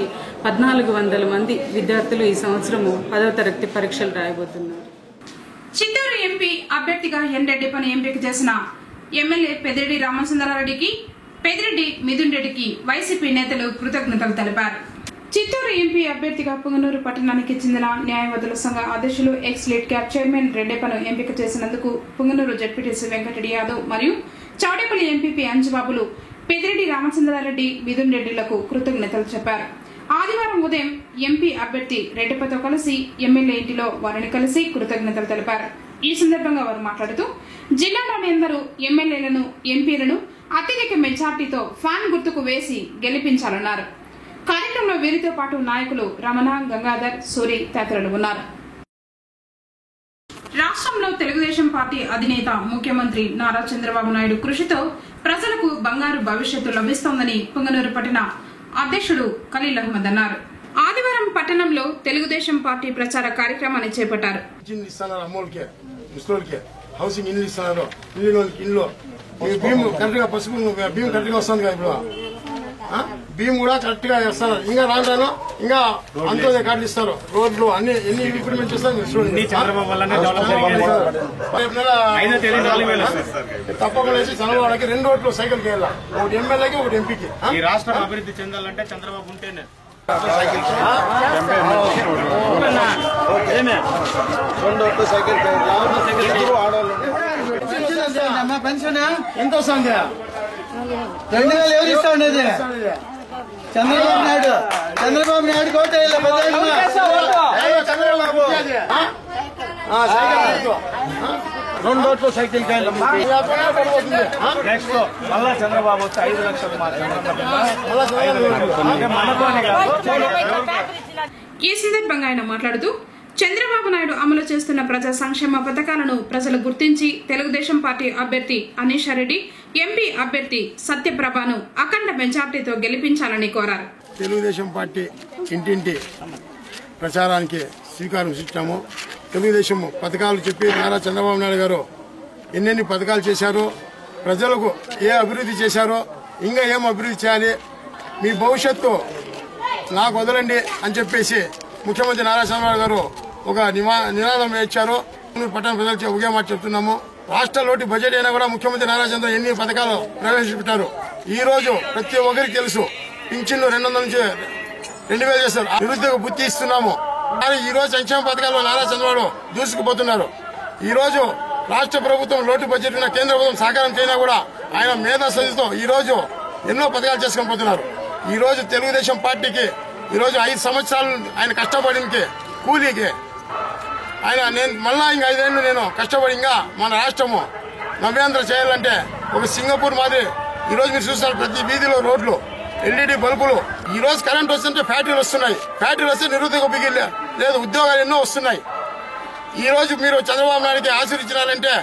1400 మంది విద్యార్థులు ఈ సంవత్సరము 10వ తరగతి పరీక్షలు రాయబోతున్నారు. చిత్తూరు ఎంపీ అభ్యర్థిగా ఎన్ రెడ్డి పని ఎంపిక చేసిన ఎమ్మెల్యే పెద్దిరెడ్డి రామచంద్రారెడ్డికి పెద్దిరెడ్డి మిథున్ రెడ్డికి వైసీపీ నేతలు కృతజ్ఞతలు తెలిపారు. చిత్తూరు ఎంపీ అభ్యర్థిగా పుంగనూరు పట్టణానికి చెందిన న్యాయవాదుల సంఘ అధ్యక్షులు ఎక్స్ లీడ్ క్యాప్ చైర్మన్ రెడ్డెప్పను ఎంపిక చేసినందుకు పుంగనూరు జడ్పీటీసీ వెంకటరెడ్డి యాదవ్ మరియు చౌడేపల్లి ఎంపీపీ అంజబాబులు పెద్దిరెడ్డి రామచంద్రారెడ్డి మిథున్ రెడ్డిలకు కృతజ్ఞతలు చెప్పారు. ఆదివారం ఉదయం ఎంపీ అభ్యర్థి రెడ్డెప్పతో కలిసి ఎమ్మెల్యే ఇంటిలో వారిని కలిసి కృతజ్ఞతలు తెలిపారు. ఈ సందర్భంగా వారు మాట్లాడుతూ జిల్లాలోని అందరూ ఎమ్మెల్యేలను ఎంపీలను అత్యధిక మెజార్టీతో ఫ్యాన్ గుర్తుకు వేసి గెలిపించాలన్నారు. కార్యక్రమంలో వీరితో పాటు నాయకులు రమణ, గంగాధర్, సూరి తదితరులు ఉన్నారు. రాష్ట్రంలో తెలుగుదేశం పార్టీ అధినేత ముఖ్యమంత్రి నారా చంద్రబాబు నాయుడు కృషితో ప్రజలకు బంగారు భవిష్యత్తు లభిస్తోందని పుంగనూరు పట్టణ అధ్యక్షుడు ఖలీల్ అహ్మద్ అన్నారు. ఆదివారం పట్టణంలో తెలుగుదేశం పార్టీ ప్రచార కార్యక్రమాన్ని చేపట్టారు. హౌసింగ్ ఇల్లు ఇస్తున్నారు, ఇల్లు భీము కరెక్ట్ గా పసుపు భీము కరెక్ట్ గా వస్తుంది కదా, ఇప్పుడు భీము కూడా కరెక్ట్ గా చేస్తారు. ఇంకా రాను ఇంకా అంత్యోదయ కార్డులు ఇస్తారు, రోడ్లు అన్ని ఎన్ని ఇంప్రూవ్మెంట్ చేస్తారు. తప్పకుండా వేసి చంద్రబాబుకి 2 ఓట్లు సైకిల్కి వెళ్ళాలి, ఒకటి ఎమ్మెల్యేకి ఒకటి ఎంపీకి. ఈ రాష్ట్రం అభివృద్ధి చెందాలంటే చంద్రబాబు ఉంటేనే. 2 ఓట్లు సైకిల్కి ఆడవాళ్ళు పెన్షన్ ఎంత వస్తుంది? 2000 ఎవరు ఇస్తా ఉండేది? చంద్రబాబు నాయుడు. చంద్రబాబు నాయుడు కోట 2 ఓట్లు సైకిల్ నెక్స్ట్ మళ్ళా చంద్రబాబు వచ్చి 5 లక్షలు ఈ సందర్భంగా ఆయన మాట్లాడుతూ చంద్రబాబు నాయుడు అమలు చేస్తున్న ప్రజా సంక్షేమ పథకాలను ప్రజలు గుర్తించి తెలుగుదేశం పార్టీ అభ్యర్థి అనీషారెడ్డి, ఎంపీ అభ్యర్థి సత్యప్రభను అఖండ మెజార్టీతో గెలిపించాలని కోరారు. తెలుగుదేశం పార్టీ ఇంటింటి ప్రచారానికి శ్రీకారం చుట్టాము. తెలుగుదేశం పథకాలు చెప్పి నారా చంద్రబాబు నాయుడు గారు ఎన్నెన్ని పథకాలు చేశారో, ప్రజలకు ఏ అభివృద్ధి చేశారో, ఇంకా ఏం అభివృద్ధి చేయాలి, మీ భవిష్యత్తు నాకు వదలండి అని చెప్పేసి ముఖ్యమంత్రి నారా చంద్రబాబు గారు ఒక నినాదం ఇచ్చారు. పట్టణ ప్రజలకు ఒకే మాట చెప్తున్నాము. రాష్ట్ర లోటు బడ్జెట్ అయినా కూడా ముఖ్యమంత్రి నారా చంద్రబాబు ఎన్ని పథకాలు ప్రవేశపెట్టారు. ఈ రోజు ప్రతి ఒక్కరికి తెలుసు, పింఛన్లు 200 నుంచి 2000 చేస్తారు. నిరుద్యోగ బుద్ధి ఇస్తున్నాము. కానీ ఈ రోజు సంక్షేమ పథకాల్లో నారా చంద్రబాబు దూసుకుపోతున్నారు. ఈ రోజు రాష్ట్ర ప్రభుత్వం లోటు బడ్జెట్ ఉన్న కేంద్ర ప్రభుత్వం సహకారం చేయనా కూడా ఆయన మేధాశక్తితో ఈ రోజు ఎన్నో పథకాలు చేసుకొని పోతున్నారు. ఈ రోజు తెలుగుదేశం పార్టీకి ఈ రోజు 5 సంవత్సరాలు ఆయన కష్టపడినకి కూలీకి ఆయన మళ్ళా ఇంకా 5 ఏళ్ళు నేను కష్టపడి ఇంకా మన రాష్ట్రము నవ్యాంధ్ర చేయాలంటే ఒక సింగపూర్ మాదిరి ఈ రోజు మీరు చూస్తారు ప్రతి వీధిలో రోడ్లు, ఎల్ఈడి బల్బులు. ఈ రోజు కరెంట్ వస్తుంటే ఫ్యాక్టరీలు వస్తున్నాయి, ఫ్యాక్టరీలు వస్తే నిరుద్యోగ బిగిలి లేదు, ఉద్యోగాలు ఎన్నో వస్తున్నాయి. ఈ రోజు మీరు చంద్రబాబు నాయుడికి ఆశీర్వదించాలంటే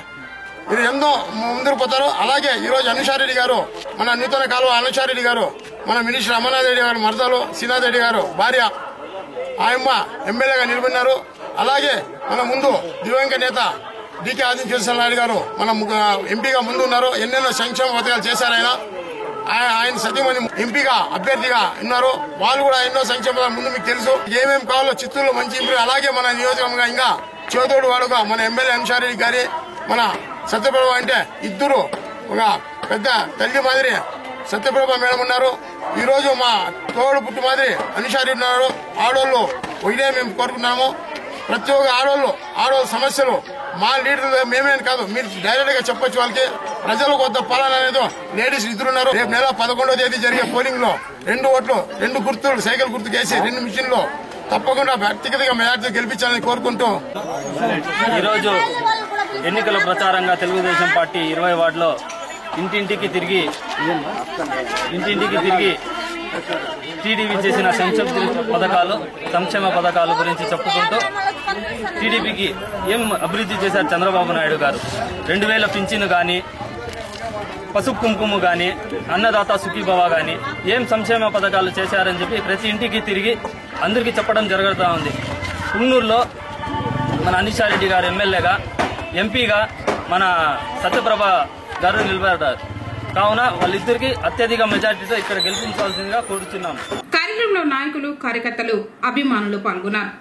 మీరు ఎంతో ముందుకు పోతారు. అలాగే ఈ రోజు అనీషారెడ్డి గారు, మన నూతన కాలువ అనీషారెడ్డి గారు, మన మినిస్టర్ అమర్నాథ్ రెడ్డి గారు మరదలు శ్రీనాథ్ రెడ్డి గారు భార్య ఆయమ్మ ఎమ్మెల్యేగా నిలబడినారు. అలాగే మన ముందు దివంగత నేత డికే ఆదిత్యనారాయణ నాయుడు గారు మన ఎంపీగా ముందు ఉన్నారు. ఎన్నెన్నో సంక్షేమ పథకాలు చేశారు. ఆయన సతీమణి ఎంపీగా అభ్యర్థిగా ఉన్నారు. వాళ్ళు కూడా ఎన్నో సంక్షేమ ముందు మీకు తెలుసు ఏమేమి కావాలో. చిత్తూరులో మంచి ఇంప్రూవ్. అలాగే మన నియోజకవర్గంగా ఇంకా చేదోడు వాడుగా మన ఎమ్మెల్యే అనీషారెడ్డి గారి, మన సత్యప్రభ అంటే ఇద్దరు ఒక పెద్ద తల్లి మాదిరి సత్యప్రభ మేడం ఉన్నారు. ఈ రోజు మా తోడు పుట్టు మాదిరి అనీషారెడ్డి ఉన్నారు. ఆడవాళ్ళు ఒకటే మేము కోరుకున్నాము. ప్రతి ఒక్క ఆడవాళ్ళ సమస్యలు మా లీడర్ మేమేం కాదు, మీరు డైరెక్ట్ గా చెప్పొచ్చు వాళ్ళకి. ప్రజలకు వద్ద పాలన అనేది లేడీస్ ఇద్దరున్నారు. రేపు నెల 11వ తేదీ జరిగే పోలింగ్ లో 2 ఓట్లు 2 గుర్తులు సైకిల్ గుర్తు వేసి 2 మిషన్లు తప్పకుండా వ్యక్తిగతంగా మెజార్టీ గెలిపించాలని కోరుకుంటూ ఈరోజు ఎన్నికల ప్రచారంగా తెలుగుదేశం పార్టీ 20 వార్డులో ఇంటింటికి తిరిగి టీడీపీ చేసిన సంక్షేమ పథకాల గురించి చెప్పుకుంటూ టీడీపీకి ఏం అభివృద్ధి చేశారు చంద్రబాబు నాయుడు గారు. 2000 పింఛను కానీ, పసుపు కుంకుమ కానీ, అన్నదాత సుఖీభవ కానీ ఏం సంక్షేమ పథకాలు చేశారని చెప్పి ప్రతి ఇంటికి తిరిగి అందరికీ చెప్పడం జరుగుతూ ఉంది. పుంగనూరులో మన అనీషారెడ్డి గారు ఎమ్మెల్యేగా, ఎంపీగా మన సత్యప్రభ గారు నిలబడ్డారు. కావున వాళ్ళిద్దరికి అత్యధిక మెజార్టీతో ఇక్కడ గెలిపించాల్సిందిగా కోరుతున్నాము. కార్యక్రమంలో నాయకులు, కార్యకర్తలు, అభిమానులు పాల్గొన్నారు.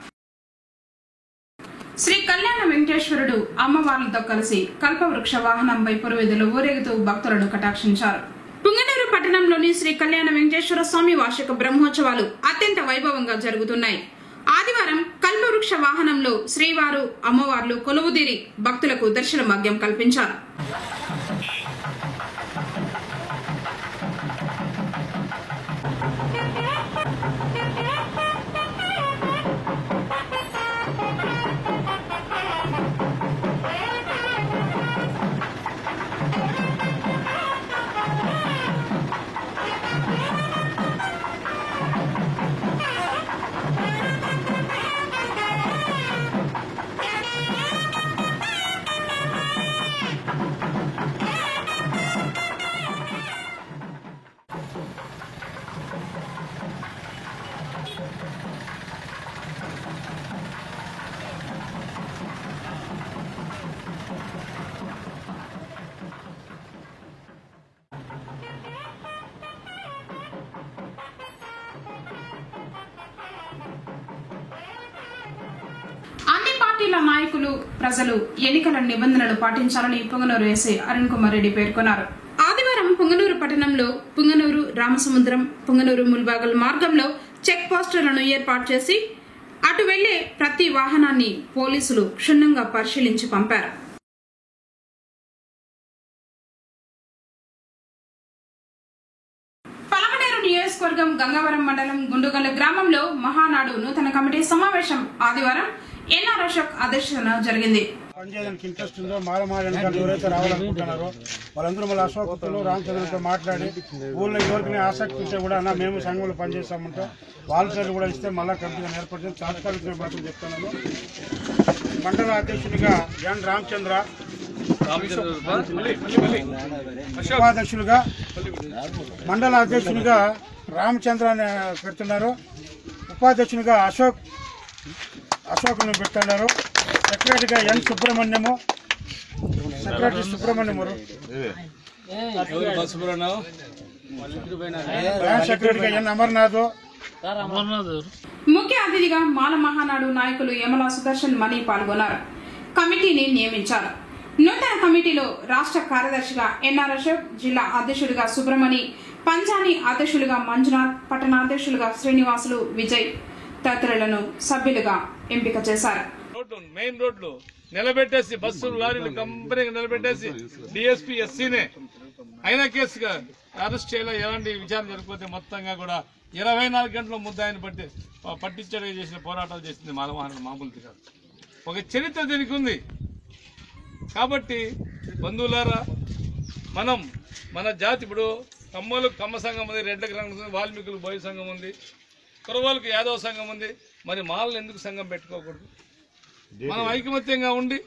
శ్రీ కళ్యాణ వెంకటేశ్వరుడు అమ్మవార్లతో కలిసి కల్పవృక్ష వాహనంపై పురవీధులు ఊరేగుతూ భక్తులను కటాక్షించారు. పుంగనూరు పట్టణ పట్టణంలోని శ్రీ కళ్యాణ వెంకటేశ్వర స్వామి వార్షిక బ్రహ్మోత్సవాలు అత్యంత వైభవంగా జరుగుతున్నాయి. ఆదివారం కల్పవృక్ష వాహనంలో శ్రీవారు అమ్మవార్లు కొలువుదీరి భక్తులకు దర్శన భాగ్యం కల్పించారు. నాయకులు ప్రజలు ఎన్నికల నిబంధనలు పాటించాలని పుంగనూరు ఎస్ఐ అరుణ్ కుమార్ రెడ్డి పేర్కొన్నారు. ఆదివారం పుంగనూరు పట్టణంలో పుంగనూరు రామసముద్రం పుంగనూరు ముల్బాగల్ మార్గంలో చెక్ పోస్టులను ఏర్పాటు చేసి అటు వెళ్లే ప్రతి వాహనాన్ని పోలీసులు క్షుణ్ణంగా పరిశీలించి పంపారు. పలమనేరు నియోజకవర్గం గంగవరం మండలం గుండుగల్లు గ్రామంలో మహానాడు నూతన కమిటీ సమావేశం ఆదివారం ఎన్ఆర్ అశోక్ అధ్యక్షతన జరిగింది. పనిచేయడానికి ఇంట్రెస్ట్ ఉందో మాలమాడడానికి ఎవరైతే రావాలనుకుంటున్నారో వాళ్ళందరూ మళ్ళీ అశోక్తో రామచంద్రతో మాట్లాడి ఊళ్ళో ఎవరికి ఆసక్తి ఉంటే కూడా అన్న మేము సంఘంలో పనిచేస్తామంటే వాళ్ళ పేరు కూడా ఇస్తే మళ్ళీ కంపెనీ ఏర్పడుతుంది. తాత్కాలిక మాత్రం చెప్తున్నాను. మండల అధ్యక్షుడిగా ఎన్ రామచంద్ర, ఉపాధ్యక్షులుగా మండల అధ్యక్షునిగా రామచంద్ర పెడుతున్నారు. ఉపాధ్యక్షునిగా అశోక్ను పెడుతున్నారు. సెక్రటరీగా ఎన్ సుబ్రహ్మణ్యము, సెక్రటరీ సుబ్రహ్మణ్యము, సెక్రటరీగా ఎన్ అమర్నాథ్. ముఖ్య అతిథిగా మాల మహానాడు నాయకులు యమల సుదర్శన్ మణి పాల్గొన్నారు. కమిటీని నియమించారు. నూతన కమిటీలో రాష్ట్ర కార్యదర్శిగా ఎన్ఆర్ అశోక్, జిల్లా అధ్యక్షుడిగా సుబ్రహ్మణి, పంచాని అధ్యక్షులుగా మంజునాథ్, పట్టణాధ్యక్షులుగా శ్రీనివాసులు, విజయ్ తదితరులను సభ్యులుగా ఎంపిక చేశారు. మెయిన్ రోడ్లు నిలబెట్టేసి బస్సులు లారీలు కంపెనీగా నిలబెట్టేసి డిఎస్పీ ఎస్సీనే అయినా కేసుగా అరెస్ట్ చేయాలి. ఎలాంటి విచారణ జరిగిపోతే మొత్తంగా కూడా 24 గంటల ముద్దాయిని పట్టించడానికి చేసిన పోరాటాలు చేసింది మాలమహానాడు మామూలుది కాదు. ఒక చరిత్ర దీనికి ఉంది. కాబట్టి బంధువులారా, మనం మన జాతి ఇప్పుడు కమ్మలు కమ్మ సంఘం ఉంది, రెడ్లకు రంగం ఉంది, వాల్మీకులకు బోయి సంఘం ఉంది, కురవాళ్ళకు యాదవ సంఘం ఉంది. మరి మాలను ఎందుకు సంఘం పెట్టుకోకూడదు? మనం ఐకమత్యంగా ఉండి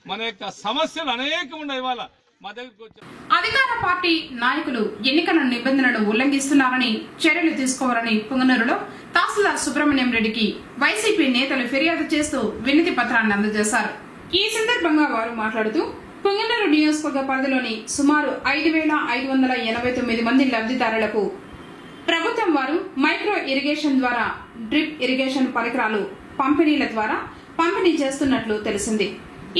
మన యొక్క సమస్యలు అనేకం ఉన్నాయి. ఇవాళ మా దగ్గరకు వచ్చి అధికార పార్టీ నాయకులు ఎన్నికల నిబంధనలు ఉల్లంఘిస్తున్నారని చర్యలు తీసుకోవాలని పుంగనూరులో తహసీల్దార్ సుబ్రహ్మణ్యం రెడ్డికి వైసీపీ నేతలు ఫిర్యాదు చేస్తూ వినతి పత్రాన్ని అందజేశారు. ఈ సందర్భంగా వారు మాట్లాడుతూ పుంగనూరు నియోజకవర్గ పరిధిలోని సుమారు 5,589 మంది లబ్ధిదారులకు ప్రభుత్వం వారు మైక్రో ఇరిగేషన్ ద్వారా డ్రిప్ ఇరిగేషన్ పరికరాలు పంపిణీల ద్వారా పంపిణీ చేస్తున్నట్లు తెలిసింది.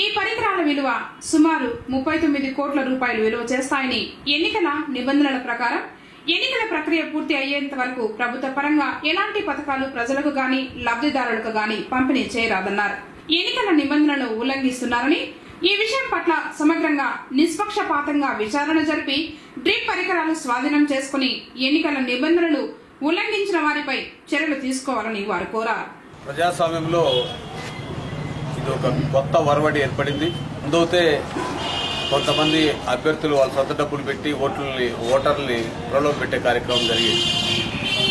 ఈ పరికరాల విలువ సుమారు 39 కోట్ల రూపాయలు విలువ చేస్తాయని, ఎన్నికల నిబంధనల ప్రకారం ఎన్నికల ప్రక్రియ పూర్తి అయ్యేంత వరకు ప్రభుత్వ పరంగా ఎలాంటి పథకాలు ప్రజలకు గాని లబ్ధిదారులకు గాని పంపిణీ చేయరాదన్నారు. ఎన్నికల నిబంధనలు ఉల్లంఘిస్తున్నారని, ఈ విషయం పట్ల సమగ్రంగా నిష్పక్షపాతంగా విచారణ జరిపి డ్రిప్ పరికరాలు స్వాధీనం చేసుకుని ఎన్నికల నిబంధనలు ఉల్లంఘించిన వారిపై చర్యలు తీసుకోవాలని వారు కోరారు. ప్రజాస్వామ్యంలో ఇది ఒక కొత్త వరవడి ఏర్పడింది. ముందైతే కొంతమంది అభ్యర్థులు వాళ్ళ సొంత డబ్బులు పెట్టి ఓటర్లని ప్రలోభ పెట్టే కార్యక్రమం జరిగింది.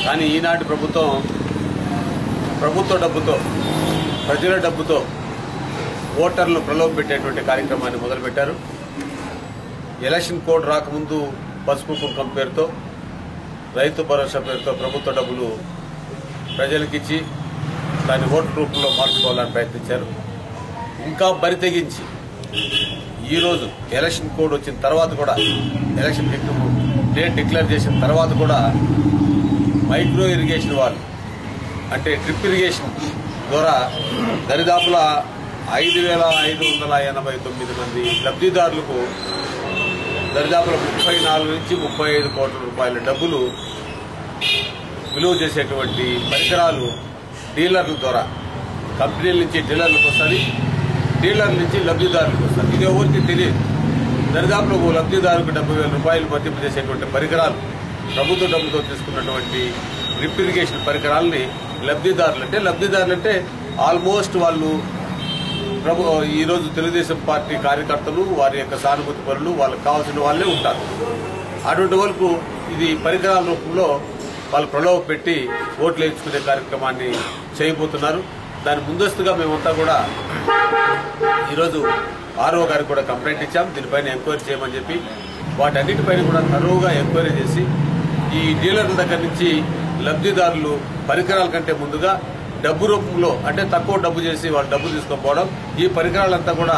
కానీ ఈనాటి ప్రభుత్వ డబ్బుతో, ప్రజల డబ్బుతో ఓటర్లు ప్రలోభ పెట్టేటువంటి కార్యక్రమాన్ని మొదలుపెట్టారు. ఎలక్షన్ కోడ్ రాకముందు పసుపు కుంకం పేరుతో, రైతు భరోసా పేరుతో ప్రభుత్వ డబ్బులు ప్రజలకిచ్చి దాన్ని ఓటర్ రూపంలో మార్చుకోవాలని ప్రయత్నించారు. ఇంకా బరి తెగించి ఈరోజు ఎలక్షన్ కోడ్ వచ్చిన తర్వాత కూడా, ఎలక్షన్ డేట్ డిక్లేర్ చేసిన తర్వాత కూడా మైక్రో ఇరిగేషన్ వాళ్ళు అంటే డ్రిప్ ఇరిగేషన్ ద్వారా దరిదాపుల 5,589 మంది లబ్ధిదారులకు దరిదాపుల 34 నుంచి 35 కోట్ల రూపాయల డబ్బులు విలువ చేసేటువంటి పరికరాలు డీలర్ల ద్వారా కంపెనీల నుంచి డీలర్లకు వస్తుంది, డీలర్ల నుంచి లబ్ధిదారులకు వస్తుంది. ఇది ఎవరికి తెలియదు. దరిదాపులో ఓ లబ్ధిదారుకు 70,000 రూపాయలు వర్తింపు చేసేటువంటి పరికరాలు ప్రభుత్వ డబ్బుతో తీసుకున్నటువంటి డ్రిప్ ఇరిగేషన్ పరికరాలని లబ్ధిదారులు అంటే ఆల్మోస్ట్ వాళ్ళు ఈరోజు తెలుగుదేశం పార్టీ కార్యకర్తలు, వారి యొక్క సానుభూతి పరులు, వాళ్ళకి కావాల్సిన వాళ్ళే ఉంటారు. అటువంటి వరకు ఇది పరికరాల రూపంలో వాళ్ళు ప్రలోభ పెట్టి ఓట్లు వేయించుకునే కార్యక్రమాన్ని చేయబోతున్నారు. దాని ముందస్తుగా మేమంతా కూడా ఈరోజు ఆర్ఓ గారికి కూడా కంప్లైంట్ ఇచ్చాం. దీనిపైన ఎంక్వైరీ చేయమని చెప్పి వాటన్నిటిపైన కూడా తరువుగా ఎంక్వైరీ చేసి ఈ డీలర్ల దగ్గర నుంచి లబ్ధిదారులు పరికరాల కంటే ముందుగా డబ్బు రూపంలో అంటే తక్కువ డబ్బు చేసి వాళ్ళు డబ్బు తీసుకోకపోవడం, ఈ పరికరాలంతా కూడా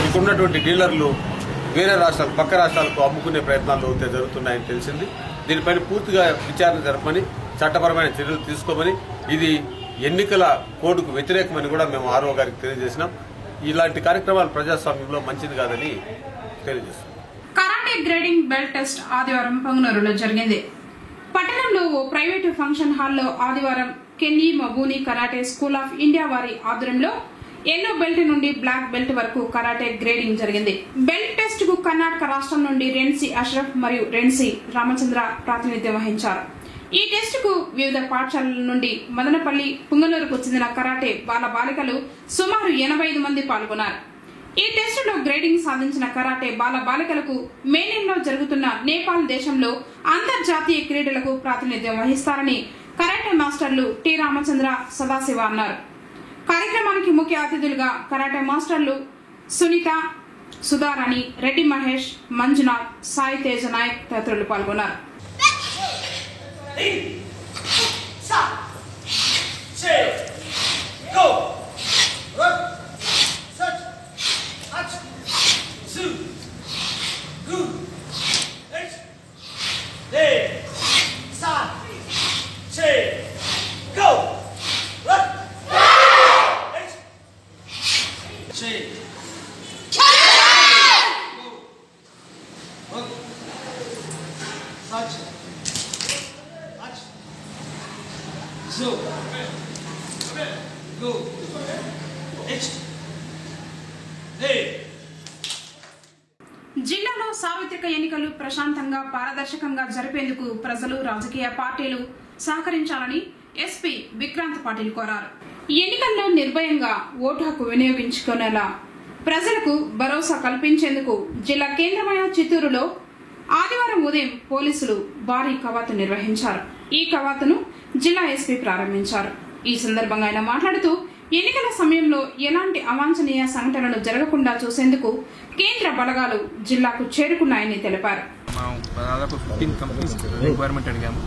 ఇక్కడున్నటువంటి డీలర్లు వేరే రాష్ట్రాలు పక్క రాష్ట్రాలకు అమ్ముకునే ప్రయత్నాలు అయితే జరుగుతున్నాయని తెలిసింది. దీనిపైన పూర్తిగా విచారణ జరపమని, చట్టపరమైన చర్యలు తీసుకోమని, ఇది ఎన్నికల కోడ్కు వ్యతిరేకమని కూడా మేము ఆర్ఓ గారికి తెలియజేసినాం. ఇలాంటి కార్యక్రమాలు ప్రజాస్వామ్యంలో మంచిది కాదని తెలియజేస్తున్నాం. కరాటే గ్రేడింగ్ బెల్ట్ టెస్ట్ ఆదివారం పొంగనూరులో జరిగింది. పట్టణంలో ఓ ప్రైవేటు ఫంక్షన్ హాల్లో ఆదివారం Kenwa Mabuni karate school of India వారి ఆధ్వర్యంలో ఎల్లో బెల్ట్ నుండి బ్లాక్ బెల్ట్ వరకు కరాటే గ్రేడింగ్ జరిగింది. బెల్ట్ టెస్ట్ కు కర్ణాటక రాష్ట్రం నుండి రెన్సి అష్రఫ్ మరియు రెన్సి రామచంద్ర ప్రాతినిధ్యం వహించారు. ఈ టెస్ట్ కు వివిధ పాఠశాలల నుండి మదనపల్లి, పుంగనూరుకు చెందిన కరాటే బాలబాలికలు సుమారు 85 మంది పాల్గొన్నారు. ఈ టెస్టులో గ్రేడింగ్ సాధించిన కరాటే బాలబాలికలకు మే నెలలో జరుగుతున్న నేపాల్ దేశంలో అంతర్జాతీయ క్రీడలకు ప్రాతినిధ్యం వహిస్తారని కరాటే మాస్టర్లు టి రామచంద్ర, సదాశివ అన్నారు. కార్యక్రమానికి ముఖ్య అతిథులుగా కరాటే మాస్టర్లు సునీత, సుధారాణి, రెడ్డి మహేష్, మంజునాథ్, సాయి తేజ నాయక్ తదితరులు పాల్గొన్నారు. జిల్లాలో సార్వత్రిక ఎన్నికలు ప్రశాంతంగా, పారదర్శకంగా జరిపేందుకు ప్రజలు, రాజకీయ పార్టీలు సహకరించాలని ఎస్పీ విక్రాంత్ పాటిల్ కోరారు. ఎన్నికల్లో నిర్భయంగా ఓటు హక్కు వినియోగించుకునేలా ప్రజలకు భరోసా కల్పించేందుకు జిల్లా కేంద్రమైన చిత్తూరులో ఆదివారం ఉదయం పోలీసులు భారీ కవాతు నిర్వహించారు. ఈ కవాతును జిల్లా ఎస్పీ ప్రారంభించారు. ఈ సందర్భంగా ఆయన మాట్లాడుతూ ఎన్నికల సమయంలో ఎలాంటి అవాంఛనీయ సంఘటనలు జరగకుండా చూసేందుకు కేంద్ర బలగాలు జిల్లాకు చేరుకున్నాయని తెలిపారు. దాదాపు 15 కంపెనీస్ రిక్వైర్మెంట్ అడిగాము.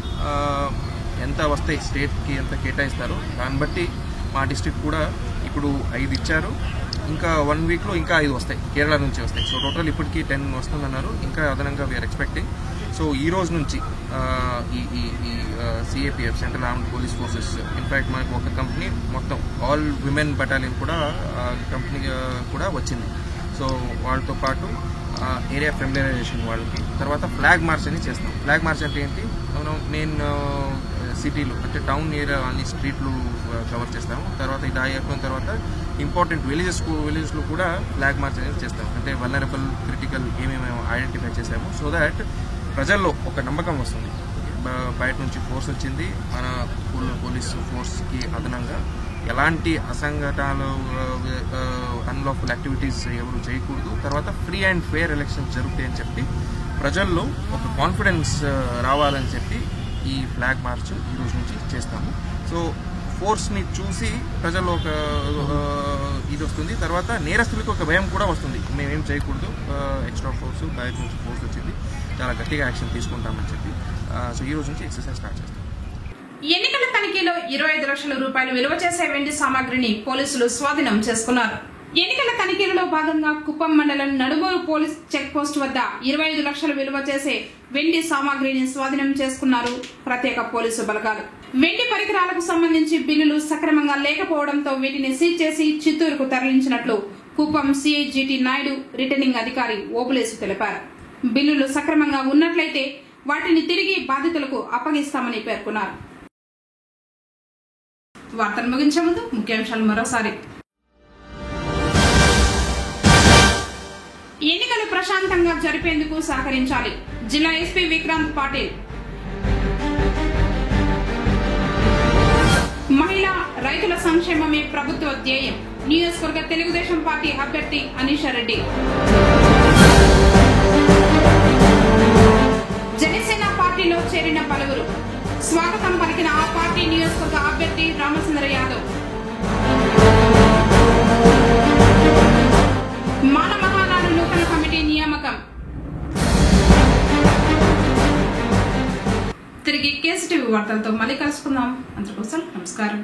ఎంత వస్తాయి, స్టేట్కి ఎంత కేటాయిస్తారు, దాన్ని బట్టి మా డిస్ట్రిక్ట్ కూడా ఇప్పుడు 5 ఇచ్చారు. ఇంకా 1 వీక్లో ఇంకా 5 వస్తాయి, కేరళ నుంచి వస్తాయి. సో టోటల్ ఇప్పటికీ 10 వస్తుందన్నారు. ఇంకా అదనంగా వీఆర్ ఎక్స్పెక్టింగ్. సో ఈ రోజు నుంచి ఈ CAPF, central armed police forces, in fact మనకు ఒక కంపెనీ మొత్తం ఆల్ విమెన్ బటాలియన్ కూడా కంపెనీ కూడా వచ్చింది. సో వాళ్ళతో పాటు ఏరియా ఫెమిలరైజేషన్ వాళ్ళకి, తర్వాత ఫ్లాగ్ మార్చ్ అని చేస్తాం. ఫ్లాగ్ మార్చ్ అంటే ఏంటి, నేను సిటీలు అంటే టౌన్ ఏరియా అన్ని స్ట్రీట్లు కవర్ చేస్తాము. తర్వాత ఇది అయిపోయిన తర్వాత ఇంపార్టెంట్ విలేజెస్లో కూడా ఫ్లాగ్ మార్చ్ అనేది చేస్తాం. అంటే వల్నరబుల్, క్రిటికల్ ఏమేమి ఐడెంటిఫై చేసాము. సో దాట్ ప్రజల్లో ఒక నమ్మకం వస్తుంది. బయట నుంచి ఫోర్స్ వచ్చింది, మన పోలీసు ఫోర్స్కి అదనంగా ఎలాంటి అసంఘటనలు, అన్లాఫుల్ యాక్టివిటీస్ ఎవరు చేయకూడదు. తర్వాత ఫ్రీ అండ్ ఫెయిర్ ఎలక్షన్స్ జరుగుతాయని చెప్పి ప్రజల్లో ఒక కాన్ఫిడెన్స్ రావాలని చెప్పి ఈ ఫ్లాగ్ మార్చ్ ఈ రోజు నుంచి చేస్తాము. సో ఫోర్స్ని చూసి ప్రజల్లో ఒక ఇది వస్తుంది. తర్వాత నేరస్తులకు ఒక భయం కూడా వస్తుంది, మేమేం చేయకూడదు, ఎక్స్ట్రా ఫోర్స్ బయట నుంచి ఫోర్స్ వచ్చింది, చాలా గట్టిగా యాక్షన్ తీసుకుంటామని చెప్పి సో ఈ రోజు నుంచి ఎక్సర్సైజ్ స్టార్ట్ చేస్తాం. ఎన్నికల తనిఖీలో 25 లక్షల రూపాయలు విలువ చేసే వెండి సామాగ్రిని పోలీసులు స్వాధీనం చేసుకున్నారు. ఎన్నికల తనిఖీలలో భాగంగా కుప్పం మండలం నడుమూరు పోలీస్ చెక్ పోస్ట్ వద్ద 25 లక్షల విలువ చేసే వెండి సామాగ్రిని స్వాధీనం చేసుకున్నారు ప్రత్యేక పోలీసు బలగాలు. వెండి పరికరాలకు సంబంధించి బిల్లులు సక్రమంగా లేకపోవడంతో వీటిని సీజ్ చేసి చిత్తూరుకు తరలించినట్లు Kuppam CI GT Naidu, returning అధికారి ఓబులేసు తెలిపారు. బిల్లులు సక్రమంగా ఉన్నట్లయితే వాటిని తిరిగి బాధితులకు అప్పగిస్తామని పేర్కొన్నారు. వార్తలు ముగించే ముందు ముఖ్యాంశాలు మరోసారి. ఎన్నికలు ప్రశాంతంగా జరిపేందుకు సహకరించాలి. జిల్లా ఎస్పీ విక్రాంత్ పాటిల్. మహిళా రైతుల సంక్షేమమే ప్రభుత్వ ధ్యేయం. నియోజకవర్గ తెలుగుదేశం పార్టీ అభ్యర్థి అనీషారెడ్డి. జనసేన పార్టీలో చేరిన పలువురు. స్వాగతం పలికిన ఆ పార్టీ నియోజకవర్గ అభ్యర్థి రామచంద్ర యాదవ్. మాన మహానాడు నూతన కమిటీ నియామకం. తిరిగి కేసీటీవీ వార్తలతో మళ్ళీ కలుసుకుందాం. అందరికోసం నమస్కారం.